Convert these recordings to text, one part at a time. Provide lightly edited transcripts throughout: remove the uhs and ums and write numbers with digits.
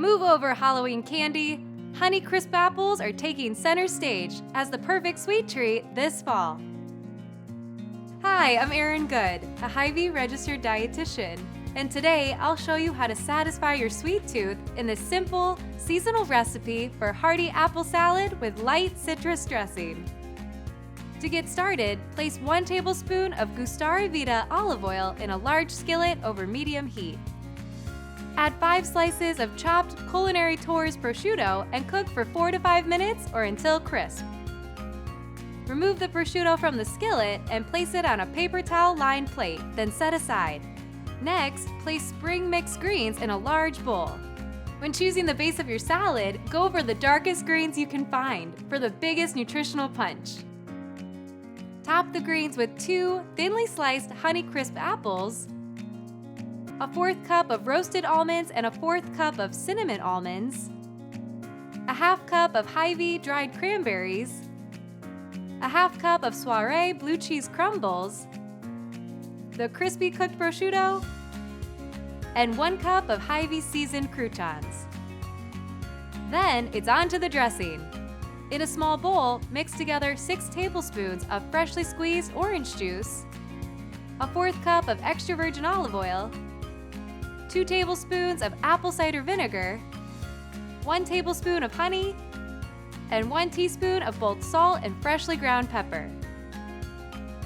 Move over Halloween candy. Honey Crisp apples are taking center stage as the perfect sweet treat this fall. Hi, I'm Erin Good, a Hy-Vee registered dietitian, and today I'll show you how to satisfy your sweet tooth in this simple, seasonal recipe for hearty apple salad with light citrus dressing. To get started, place 1 tablespoon of Gustare Vita olive oil in a large skillet over medium heat. Add 5 slices of chopped Culinary Tours prosciutto and cook for 4 to 5 minutes or until crisp. Remove the prosciutto from the skillet and place it on a paper towel-lined plate, then set aside. Next, place spring mixed greens in a large bowl. When choosing the base of your salad, go over the darkest greens you can find for the biggest nutritional punch. Top the greens with 2 thinly sliced Honey Crisp apples, a 1/4 cup of roasted almonds and a 1/4 cup of cinnamon almonds, a 1/2 cup of Hy-Vee dried cranberries, a 1/2 cup of Soiree blue cheese crumbles, the crispy cooked prosciutto, and 1 cup of Hy-Vee seasoned croutons. Then it's on to the dressing. In a small bowl, mix together 6 tablespoons of freshly squeezed orange juice, a 1/4 cup of extra virgin olive oil, 2 tablespoons of apple cider vinegar, 1 tablespoon of honey, and 1 teaspoon of both salt and freshly ground pepper.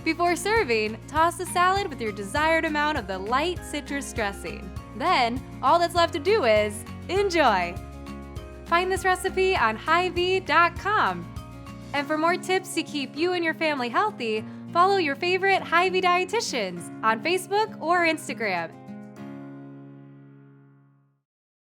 Before serving, toss the salad with your desired amount of the light citrus dressing. Then, all that's left to do is enjoy! Find this recipe on Hy-Vee.com. And for more tips to keep you and your family healthy, follow your favorite Hy-Vee dietitians on Facebook or Instagram